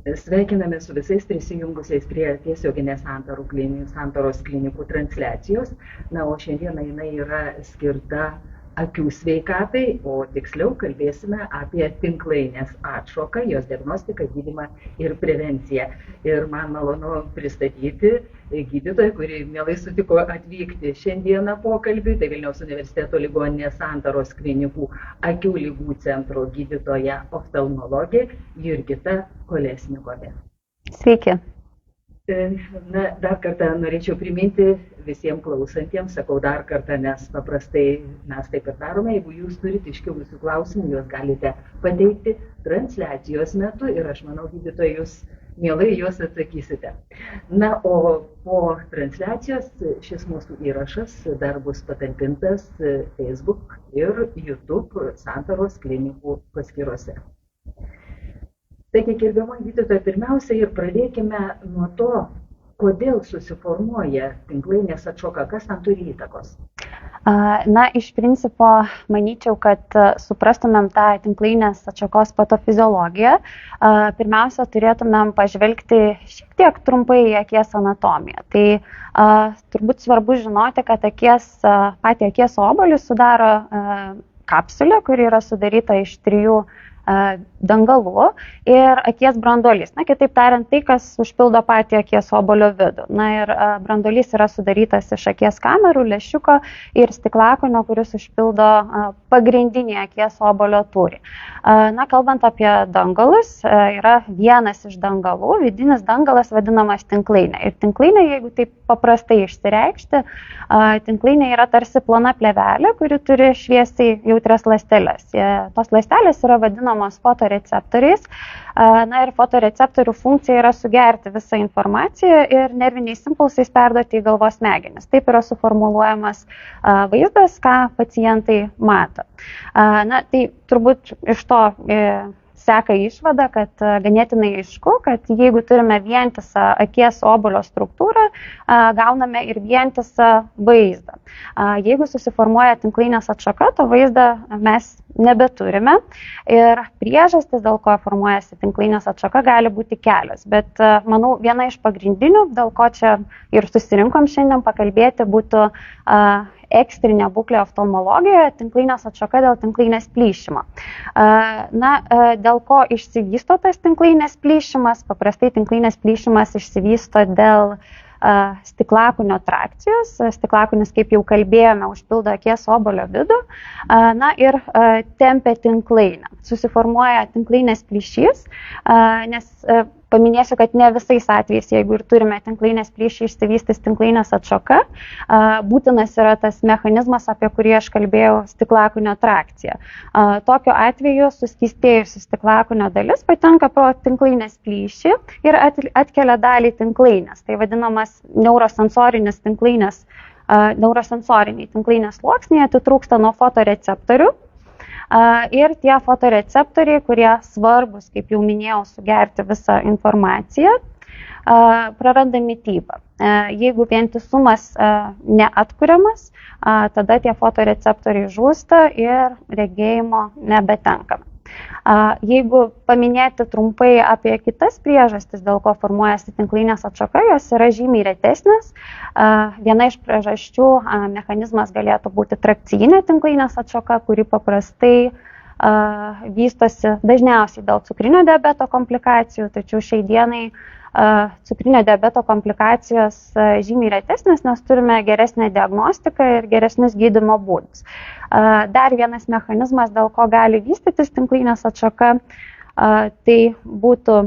Sveikiname su visais prisijungusiais prie tiesioginės santaros klinikų transliacijos. Na, o šiandieną jinai yra skirta akių sveikatai, o tiksliau kalbėsime apie tinklainės atšoką, jos diagnostiką, gydymą ir prevenciją. Ir man malonu pristatyti gydytoją, kuri mielai sutiko atvykti šiandieną pokalbį, tai Vilniaus universiteto ligoninės Santaros klinikų akių lygų centro gydytoja oftalmologė Jurgita Kolesnikovė. Sveiki. Na, dar kartą norėčiau priminti visiems klausantiems, sakau dar kartą, nes paprastai mes taip ir darome, jeigu jūs turite iškilusių klausimų, juos galite pateikti transliacijos metu ir aš manau, gydytojai, jūs mielai juos atsakysite. Na, o po transliacijos šis mūsų įrašas dar bus patalpintas Facebook ir YouTube Santaros klinikų paskyrose. Taigi, gerbiama gydytoja, pirmiausia ir pradėkime nuo to, kodėl susiformuoja tinklainės atšoka, kas tam turi įtakos. Na, iš principo, manyčiau, kad suprastumėm tą tinklainės atšokos patofiziologiją, pirmiausia, turėtumėm pažvelgti šiek tiek trumpai į akies anatomiją. Tai turbūt svarbu žinoti, kad patį akies obuolį sudaro kapsulė, kuri yra sudaryta iš 3 dangalų ir akies branduolys. Na, kitaip tariant, tai, kas užpildo patį akies obuolio vidų. Na ir branduolys yra sudarytas iš akies kamerų, lęšiuko ir stiklakonio, kuris užpildo pagrindinį akies obuolio tūrį. Na, kalbant apie dangalus, yra vienas iš dangalų, vidinis dangalas vadinamas tinklainė. Ir tinklainė, jeigu taip paprastai išsireikšti, tinklainė yra tarsi plona plėvelė, kuri turi šviesiai jautrias ląsteles. Tos ląstelės yra vadinamos fotoreceptoriais. Na ir fotoreceptorių funkcija yra sugerti visą informaciją ir nerviniais impulsais perduoti į galvos smegenis. Taip yra suformuluojamas vaizdas, ką pacientai mato. Na, tai turbūt iš to seka išvada, kad ganėtinai aišku, kad jeigu turime vientisą akies obuolio struktūrą, gauname ir vientisą vaizdą. Jeigu susiformuoja tinklainės atšoka, to vaizdą mes nebeturime ir priežastis, dėl ko formuojasi tinklainės atšoka, gali būti kelios. Bet manau, viena iš pagrindinių, dėl ko čia ir susirinkom šiandien pakalbėti, būtų ekstrinė būklė oftalmologijoje, tinklainės atšoka dėl tinklainės plyšimo. Na, dėl ko išsivysto tas tinklainės plyšimas? Paprastai tinklainės plyšimas išsivysto dėl stiklakonio trakcijos. Stiklakonis, kaip jau kalbėjome, užpildo akies obuolio vidų, na ir tempia tinklainę. Susiformuoja tinklainės plyšys, nes paminėsiu, kad ne visais atvejais, jeigu ir turime tinklainės plyšį, išsivystys tinklainės atšoka, būtinas yra tas mechanizmas, apie kurį aš kalbėjau, stiklakonio trakcija. Tokiu atveju suskystėjusi stiklakonio dalis patenka pro tinklainės plyšį ir atkelia dalį tinklainės. Tai vadinamas neurosensoriniai tinklainės sluoksniai atitrūksta nuo fotoreceptorių. Ir tie fotoreceptoriai, kurie svarbus, kaip jau minėjau, sugerti visą informaciją, praranda mitybą. Jeigu vientisumas neatkuriamas, tada tie fotoreceptoriai žūsta ir regėjimo nebetenkame. Jeigu paminėti trumpai apie kitas priežastis, dėl ko formuojasi tinklainės atšoka, jos yra žymiai retesnės. Viena iš priežasčių mechanizmas galėtų būti trakcijinė tinklainės atšoka, kuri paprastai vystosi dažniausiai dėl cukrinio diabeto komplikacijų, tačiau šiai dienai cukrinio diabeto komplikacijos žymiai retesnės, nes turime geresnę diagnostiką ir geresnius gydymo būdus. Dar vienas mechanizmas, dėl ko gali vystytis tinklainės atšoka, tai būtų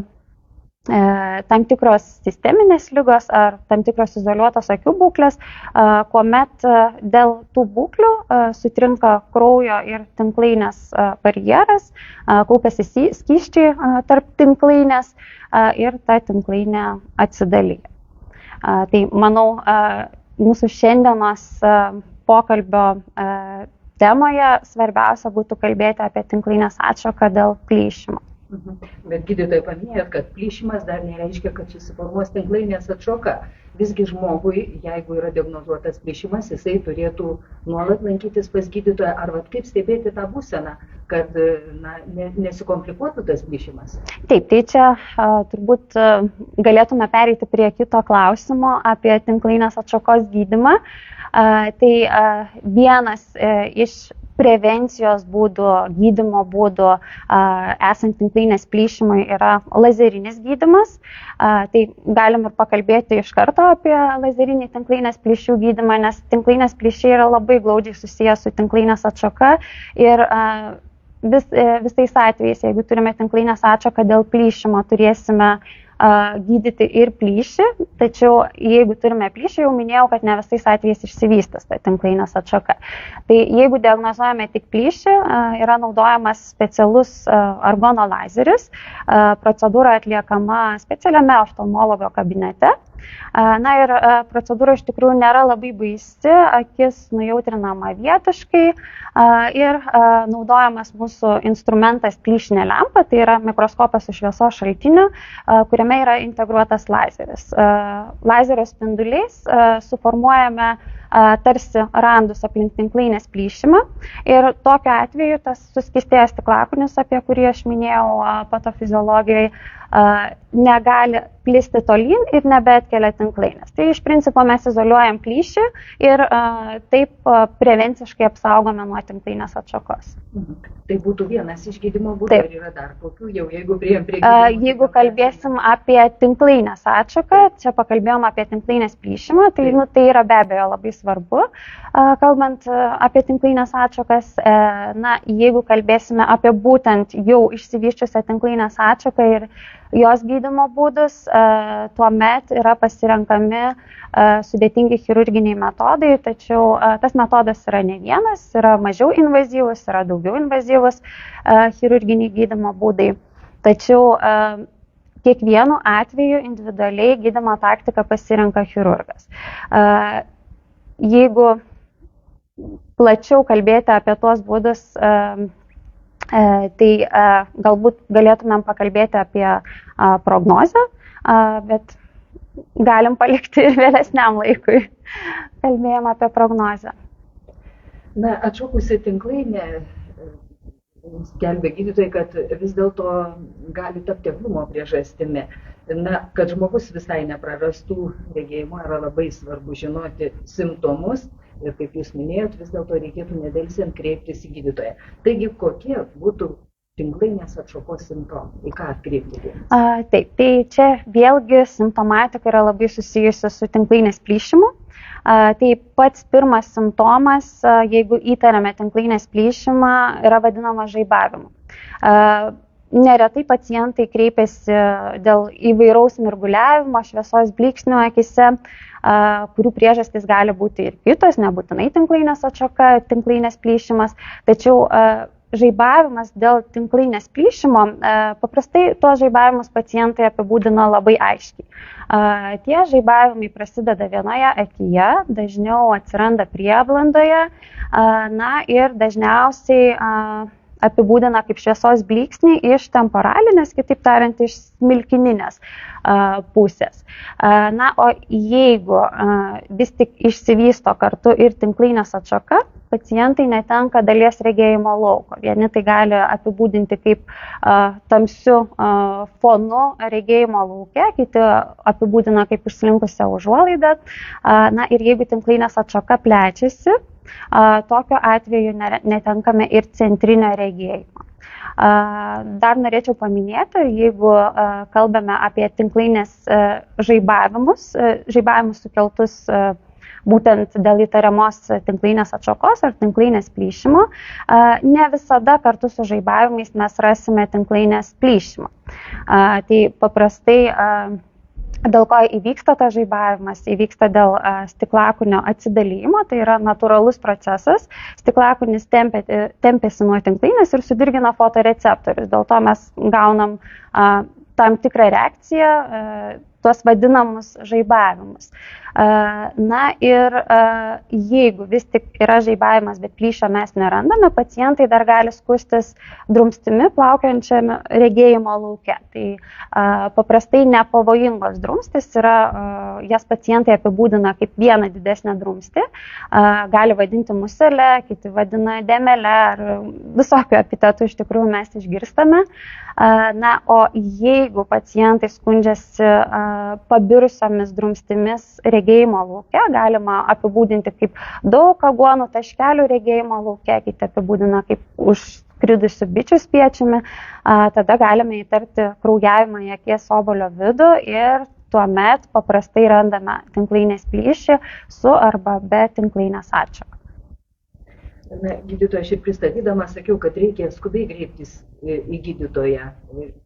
tam tikros sisteminės ligos ar tam tikros izoliuotos akių būklės, kuomet dėl tų būklių sutrinka kraujo ir tinklainės barjeras, kaupiasi skysčiai tarp tinklainės ir ta tinklainė atsidalyja. Tai manau, mūsų šiandienos pokalbio temoje svarbiausia būtų kalbėti apie tinklainės atšoką dėl plyšimo. Bet gydytojai paminėjot, kad plyšimas dar nereiškia, kad susiformuos tinklainės atšoka. Visgi žmogui, jeigu yra diagnozuotas plyšimas, jisai turėtų nuolat lankytis pas gydytoją, ar kaip stebėti tą būseną, kad nesikomplikuotų tas plyšimas? Taip, tai čia turbūt galėtume pereiti prie kito klausimo apie tinklainės atšakos gydymą. Tai vienas iš prevencijos būdų, gydymo būdų esant tinklainės plyšimui yra lazerinis gydymas. Tai galim ir pakalbėti iš karto apie lazerinį tinklainės plyšių gydymą, nes tinklainės plyšiai yra labai glaudžiai susijęs su tinklainės atšaka ir visais atvejais, jeigu turime tinklainės atšaką dėl plyšimo, turėsime gydyti ir plyšį, tačiau jeigu turime plyšį, jau minėjau, kad ne visais atvejais išsivystys ta tinklainės atšaka. Tai jeigu diagnozuojame tik plyšį, yra naudojamas specialus argono lazeris, procedūra atliekama specialiame oftalmologo kabinete. Na ir procedūra iš tikrųjų nėra labai baisi, akis nujautrinama vietiškai ir naudojamas mūsų instrumentas plyšinė lempa, tai yra mikroskopas su šviesos šaltiniu, kuriame yra integruotas lazeris. Lazerio spinduliais suformuojame tarsi randus aplink tinklainės plyšimą ir tokiu atveju tas suskystėjęs stiklakūnis, apie kurį aš minėjau patofiziologijoje, negali plisti tolyn ir nebeatkelia tinklainės. Tai iš principo mes izoliuojam plyšį ir taip prevenciškai apsaugome nuo tinklainės atšakos. Tai būtų vienas iš gydymo būdų, ar yra dar kokių, jau jeigu priėjom prie gydymo? Jeigu kalbėsim apie tinklainės atšaką, čia pakalbėjom apie tinklainės plyšimą, tai, tai yra be abejo labai svarbu. Kalbant apie tinklainės atšakas, jeigu kalbėsime apie būtent jau išsivyščiusią tinklainės atšaką ir jos gydymo būdus, tuomet yra pasirenkami sudėtingi chirurginiai metodai, tačiau tas metodas yra ne vienas, yra mažiau invazyvus, yra daugiau invazyvus chirurginiai gydymo būdai. Tačiau kiekvienu atveju individualiai gydymo taktiką pasirenka chirurgas. Jeigu plačiau kalbėti apie tuos būdus, tai galbūt galėtumėm pakalbėti apie prognozę, bet galim palikti ir vėlesniam laikui. Kalbėjom apie prognozę. Atšokusi tinklainė, skelbia gydytojai, kad vis dėlto gali tapti aklumo priežastimi. Kad žmogus visai neprarastų regėjimo, yra labai svarbu žinoti simptomus. Ir kaip jūs minėjot, vis dėlto reikėtų nedelsiant kreiptis į gydytoją. Taigi, kokie būtų tinklainės atšakos simptomai? Į ką atkreipti dėmesį? Taip, tai čia vėlgi simptomatika yra labai susijusi su tinklainės plyšimu. Tai pats pirmas simptomas, jeigu įtariame tinklainės plyšimą, yra vadinamas žaibavimu. Neretai pacientai kreipiasi dėl įvairaus mirguliavimo, šviesos blyksnių akise, kurių priežastys gali būti ir kitos, nebūtinai tinklainės atšaka, tinklainės plyšimas, tačiau žaibavimas dėl tinklainės plyšimo, paprastai tuos žaibavimus pacientai apibūdina labai aiškiai. Tie žaibavimai prasideda vienoje akyje, dažniau atsiranda prieblandoje, ir dažniausiai apibūdina kaip šviesos blyksnį iš temporalinės, kitaip tariant, iš smilkininės pusės. O jeigu vis tik išsivysto kartu ir tinklainės atšaka, pacientai netenka dalies regėjimo lauko. Vieni tai gali apibūdinti kaip tamsiu fonu regėjimo lauke, kiti apibūdina kaip užslinkusią užuolaidą. Ir jeigu tinklainės atšaka plečiasi, tokiu atveju netenkame ir centrinio regėjimo. Dar norėčiau paminėti, jeigu kalbame apie tinklainės žaibavimus sukeltus būtent dėl įtariamos tinklainės atšakos ar tinklainės plyšimo, ne visada kartu su žaibavimais mes rasime tinklainės plyšimą. Tai paprastai dėl ko įvyksta tas žaibavimas, įvyksta dėl stiklakūnio atsidalijimo, tai yra natūralus procesas. Stiklakūnis tempiasi nuo tinklainės ir sudirgina fotoreceptorius. Dėl to mes gaunam tam tikrą reakciją, tuos vadinamus žaibavimus. Na ir jeigu vis tik yra žaibavimas, bet plyšio mes nerandame, pacientai dar gali skųstis drumstimi plaukiančiame regėjimo lauke. Tai paprastai nepavojingos drumstys yra, jas pacientai apibūdina kaip vieną didesnę drumstį, gali vadinti muselę, kiti vadina dėmelę ar visokių epitetų iš tikrųjų mes išgirstame. Na, o jeigu pacientai skundžiasi pabirusiomis drumstimis regėjimo lauke, galima apibūdinti kaip daug aguonų taškelių regėjimo lauke, kiti apibūdina kaip užskridusių bičių spiečiumi, tada galime įtarti kraujavimą į akies obuolio vidų ir tuomet paprastai randame tinklainės plyšį su arba be tinklainės atšakos. Na, gydytoja, aš ir pristatydama sakiau, kad reikia skubiai kreiptis į gydytoją,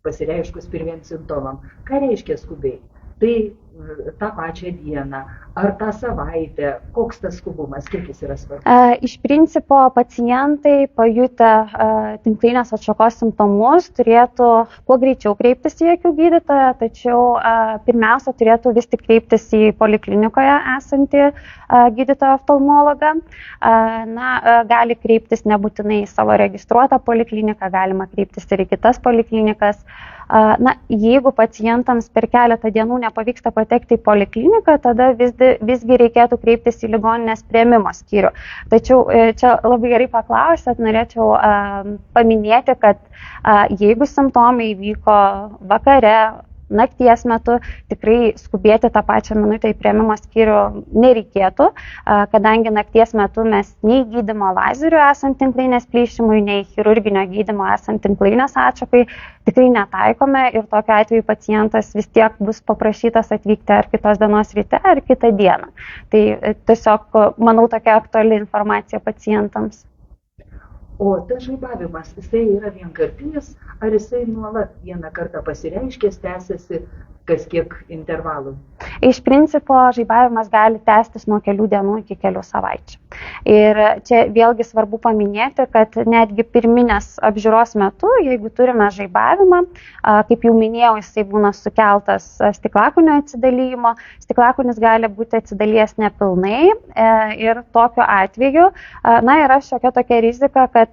pasireiškus pirmiems simptomam. Ką reiškia skubiai? Tai tą pačią dieną, ar tą savaitę, koks tas skubumas, kiek jis yra svarbus? Iš principo pacientai pajutę tinklainės atšakos simptomus turėtų kuo greičiau kreiptis į akių gydytoją, tačiau pirmiausia turėtų vis tik kreiptis į poliklinikoje esantį gydytoją oftalmologą. Gali kreiptis nebūtinai į savo registruotą polikliniką, galima kreiptis ir į kitas poliklinikas. Jeigu pacientams per keletą dienų nepavyksta patekti į polikliniką, tada visgi reikėtų kreiptis į ligoninės priėmimo skyrių. Tačiau čia labai gerai paklausėt, norėčiau paminėti, kad jeigu simptomai vyko vakare, nakties metu, tikrai skubėti tą pačią minutę į priėmimo skyrių nereikėtų, kadangi nakties metu mes nei gydymo lazerių esant tinklainės plyšimui, nei chirurginio gydymo esant tinklainės atšakai tikrai netaikome ir tokiu atveju pacientas vis tiek bus paprašytas atvykti ar kitos dienos ryte, ar kitą dieną. Tai tiesiog, manau, tokia aktuali informacija pacientams. O tas žaibavimas, jisai yra vienkartinis, ar jisai nuolat vieną kartą pasireiškęs, tęsiasi kas kiek intervalų? Iš principo žaibavimas gali tęstis nuo kelių dienų iki kelių savaičių. Ir čia vėlgi svarbu paminėti, kad netgi pirminės apžiūros metu, jeigu turime žaibavimą, kaip jau minėjau, jisai būna sukeltas stiklakūnio atsidalijimo, stiklakūnis gali būti atsidalies nepilnai ir tokiu atveju yra šiokia tokia rizika, kad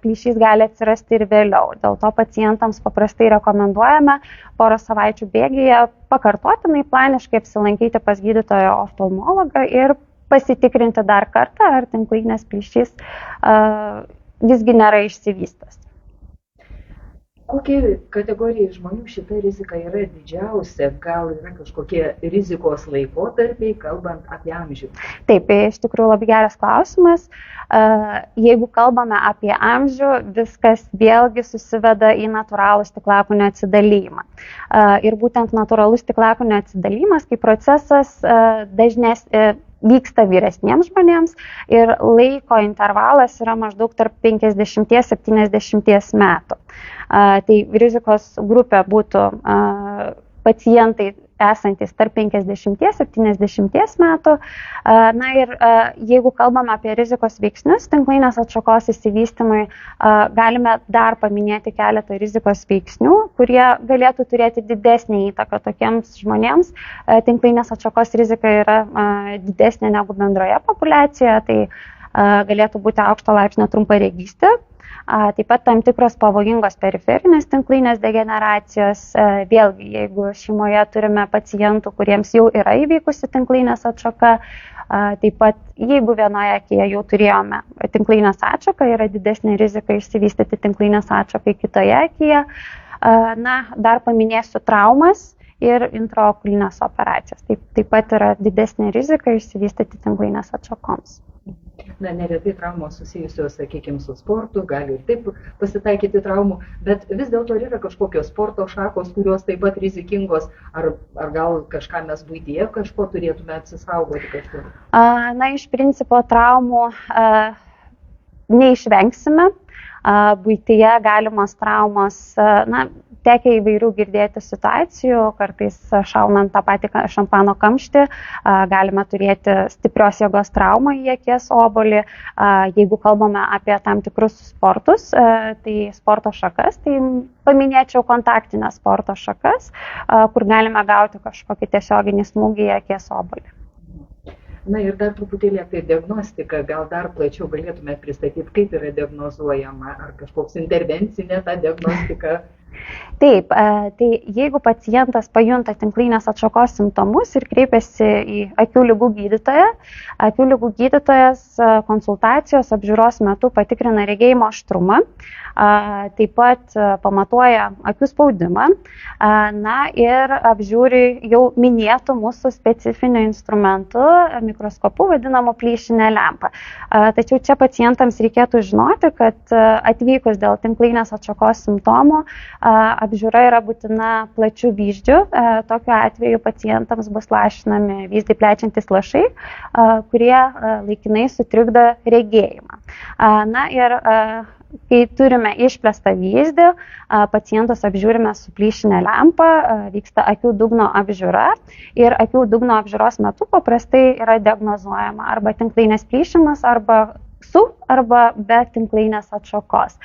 plyšys gali atsirasti ir vėliau. Dėl to pacientams paprastai rekomenduojame porą savaičių bėgyje pakartotinai planiškai apsilankyti pas gydytoją oftalmologą ir pasitikrinti dar kartą, ar tinklainės plyšys visgi nėra išsivystęs. Kokiai kategorijai žmonių šita rizika yra didžiausia? Gal yra kažkokie rizikos laikotarpiai, kalbant apie amžių? Taip, iš tikrųjų labai geras klausimas. Jeigu kalbame apie amžių, viskas vėlgi susiveda į natūralų stiklakūnio atsidalijimą. Ir būtent natūralus stiklakūnio atsidalymas kaip procesas vyksta vyresniems žmonėms ir laiko intervalas yra maždaug tarp 50-70 metų. Tai rizikos grupė būtų pacientai esantis tarp 50-70 metų. Jeigu kalbame apie rizikos veiksnius tinklainės atšakos išsivystymui, galime dar paminėti keletą rizikos veiksnių, kurie galėtų turėti didesnį įtaką tokiems žmonėms. Tinklainės atšakos rizika yra didesnė negu bendroje populiacijoje, tai galėtų būti aukšto laipsnio trumparegystė. Taip pat tam tikros pavojingos periferinės tinklainės degeneracijos. Vėlgi, jeigu šeimoje turime pacientų, kuriems jau yra įvykusi tinklainės atšaka, taip pat jeigu vienoje akyje jau turėjome tinklainės atšaką, yra didesnė rizika išsivystyti tinklainės atšakai kitoje akyje. Dar paminėsiu traumas ir intraokulinės operacijas. Taip pat yra didesnė rizika išsivystyti tinklainės atšakoms. Neretai traumos susijusios, sakykime, su sportu, gali ir taip pasitaikyti traumų, bet vis dėlto yra kažkokios sporto šakos, kurios taip pat rizikingos, ar gal kažką mes buityje kažko turėtume atsisaugoti kažkur? Iš principo traumų neišvengsime. Buityje galimos traumos, tekę įvairių girdėti situacijų, kartais šaunant tą patį šampano kamštį, galime turėti stiprios jėgos traumą į akies obolį. Jeigu kalbame apie tam tikrus sportus, tai sporto šakas, tai paminėčiau kontaktinės sporto šakas, kur galime gauti kažkokį tiesioginį smūgį į akies obolį. Na ir dar truputėlį apie diagnostiką, gal dar plačiau galėtume pristatyti, kaip yra diagnozuojama, ar kažkoks intervencinė ta diagnostika? Taip, tai jeigu pacientas pajunta tinklainės atšakos simptomus ir kreipiasi į akių ligų gydytoją, akių ligų gydytojas konsultacijos apžiūros metu patikrina regėjimo aštrumą, taip pat pamatuoja akių spaudimą, na ir apžiūri jau minėtų mūsų specifinių instrumentų mikroskopu vadinamų plyšinę lempą. Tačiau čia pacientams reikėtų žinoti, kad atvykus dėl tinklainės atšakos simptomų apžiūra yra būtina plačių vyzdžių. Tokiu atveju pacientams bus lašinami vyzdį plečiantys lašai, kurie laikinai sutrikdo regėjimą. Na ir kai turime išplėstą vyzdį, pacientus apžiūrime su plyšinė lempa, vyksta akių dugno apžiūra ir akių dugno apžiūros metu paprastai yra diagnozuojama arba tinklainės plyšimas, arba be tinklainės atšakos.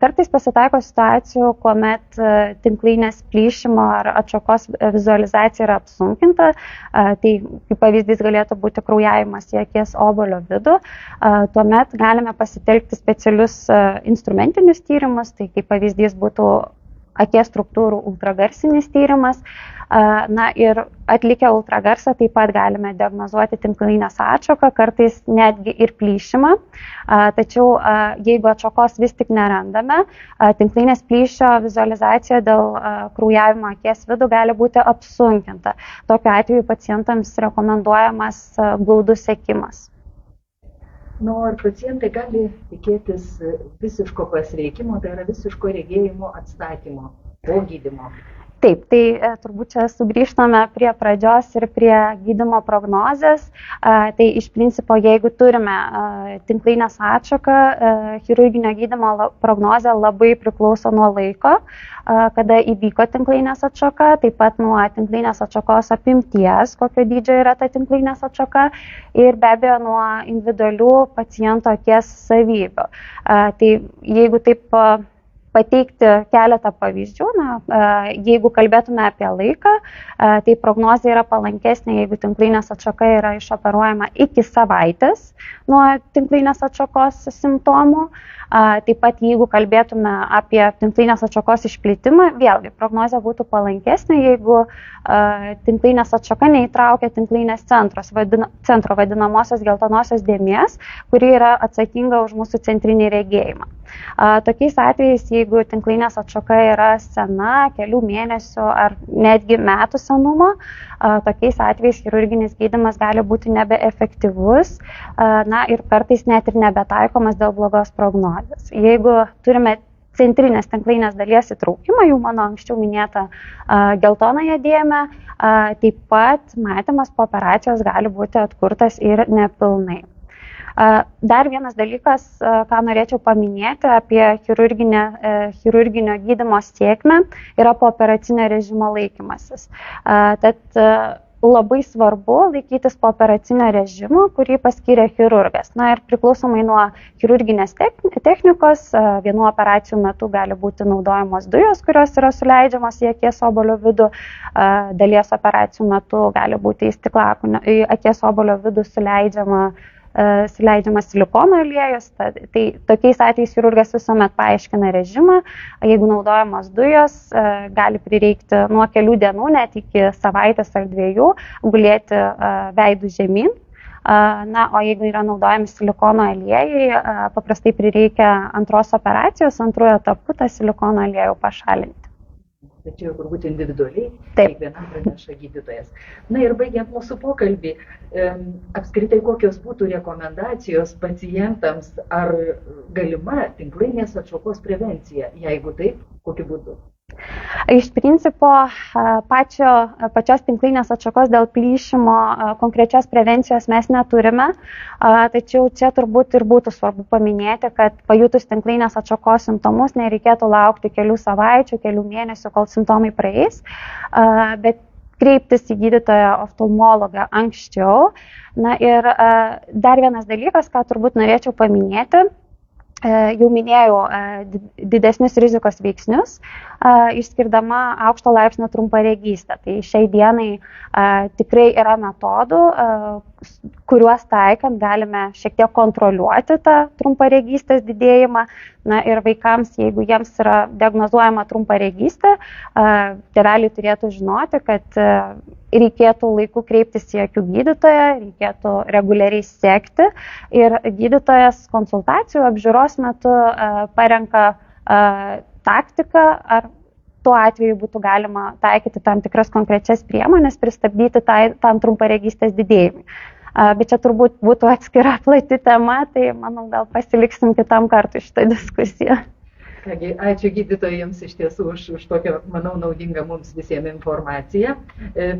Kartais pasitaiko situacijų, kuomet tinklainės plyšimo ar atšakos vizualizacija yra apsunkinta, tai kaip pavyzdys galėtų būti kraujavimas į akies obolio vidų. Tuomet galime pasitelkti specialius instrumentinius tyrimus, tai kaip pavyzdys būtų akies struktūrų ultragarsinis tyrimas. Na ir atlikę ultragarsą taip pat galime diagnozuoti tinklainės atšaką, kartais netgi ir plyšimą. Tačiau jeigu atšakos vis tik nerandame, tinklainės plyšio vizualizacija dėl kraujavimo akies vidų gali būti apsunkinta. Tokiu atveju pacientams rekomenduojamas glaudus sekimas. Ar pacientai gali tikėtis visiško pasveikimo, tai yra visiško regėjimo atstatymo po gydymo? Taip, tai turbūt čia sugrįžtame prie pradžios ir prie gydymo prognozės. Tai iš principo, jeigu turime tinklainės atšaką, chirurginio gydymo prognozė labai priklauso nuo laiko, kada įvyko tinklainės atšaka, taip pat nuo tinklainės atšakos apimties, kokio dydžio yra ta tinklainės atšaka ir be abejo nuo individualių paciento akies savybių. Tai jeigu taip pateikti keletą pavyzdžių, jeigu kalbėtume apie laiką, tai prognozė yra palankesnė, jeigu tinklainės atšaka yra išoperuojama iki savaitės nuo tinklainės atšakos simptomų. Taip pat jeigu kalbėtume apie tinklainės atšakos išplitimą, vėlgi prognozė būtų palankesnė, jeigu tinklainės atšaka neįtraukia tinklainės centro vadinamosios geltonosios dėmės, kuri yra atsakinga už mūsų centrinį regėjimą. Tokiais atvejais, jeigu tinklainės atšaka yra sena, kelių mėnesių ar netgi metų senumo, tokiais atvejais chirurginis gydymas gali būti nebeefektyvus, ir kartais net ir nebetaikomas dėl blogos prognozės. Jeigu turime centrinės tinklainės dalies įtraukimą, jau mano anksčiau minėta geltonąją dėmę, taip pat matymas po operacijos gali būti atkurtas ir nepilnai. Dar vienas dalykas, ką norėčiau paminėti apie chirurginio gydymo sėkmę, yra pooperacinio režimo laikymasis. Tad labai svarbu laikytis pooperacinio režimo, kurį paskyrė chirurgas. Ir priklausomai nuo chirurginės technikos, vienų operacijų metu gali būti naudojamos dujos, kurios yra suleidžiamos į akies obolio vidų, dalies operacijų metu gali būti į akies obolio vidų suleidžiamas silikono aliejus. Tai tokiais atvejais chirurgas visuomet paaiškina režimą. Jeigu naudojamos dujos, gali prireikti nuo kelių dienų, net iki savaitės ar 2, gulėti veidų žemyn. O jeigu yra naudojami silikono aliejai, paprastai prireikia antros operacijos, antruoju etapu tą silikono aliejų pašalinti. Tačiau turbūt individualiai, kiekvienam praneša gydytojas. Ir baigiant mūsų pokalbį, apskritai kokios būtų rekomendacijos pacientams, ar galima tinklainės atšakos prevencija, jeigu taip, kokiu būdu? Iš principo, pačios tinklainės atšakos dėl plyšimo konkrečios prevencijos mes neturime, tačiau čia turbūt ir būtų svarbu paminėti, kad pajutus tinklainės atšakos simptomus nereikėtų laukti kelių savaičių, kelių mėnesių, kol simptomai praeis, bet kreiptis į gydytoją oftalmologą anksčiau. Na ir dar vienas dalykas, ką turbūt norėčiau paminėti, jau minėjau didesnius rizikos veiksnius, išskirdama aukšto laipsnio trumparegystę. Tai šiai dienai tikrai yra metodų, kuriuos taikant galime šiek tiek kontroliuoti tą trumparegystės didėjimą. Na ir vaikams, jeigu jiems yra diagnozuojama trumparegystė, tėveliai turėtų žinoti, kad reikėtų laiku kreiptis į akių gydytoją, reikėtų reguliariai sekti ir gydytojas konsultacijų apžiūros metu parenka taktiką, ar tuo atveju būtų galima taikyti tam tikras konkrečias priemonės, pristabdyti tam trumparegystės didėjimui. Bet čia turbūt būtų atskira plati tema, tai manau gal pasiliksim kitam kartui šitą diskusiją. Kągi, ačiū gydytojams iš tiesų už tokią, manau, naudingą mums visiems informaciją.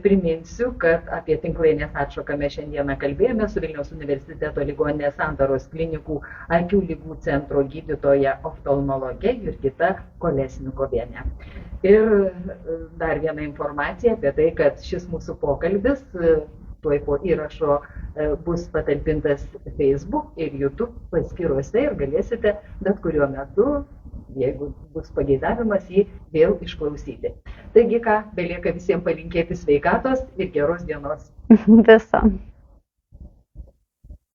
Priminsiu, kad apie tinklainės atšaką mes šiandieną kalbėjome su Vilniaus universiteto ligoninės Santaros klinikų akių ligų centro gydytoja oftalmologė Jurgita Kolesnikovienė. Ir dar viena informacija apie tai, kad šis mūsų pokalbis tuoj po įrašo bus patalpintas Facebook ir YouTube paskyruose ir galėsite bet kuriuo metu, jeigu bus pageidavimas, jį vėl išklausyti. Taigi ką, belieka visiems palinkėti sveikatos ir geros dienos. Viso.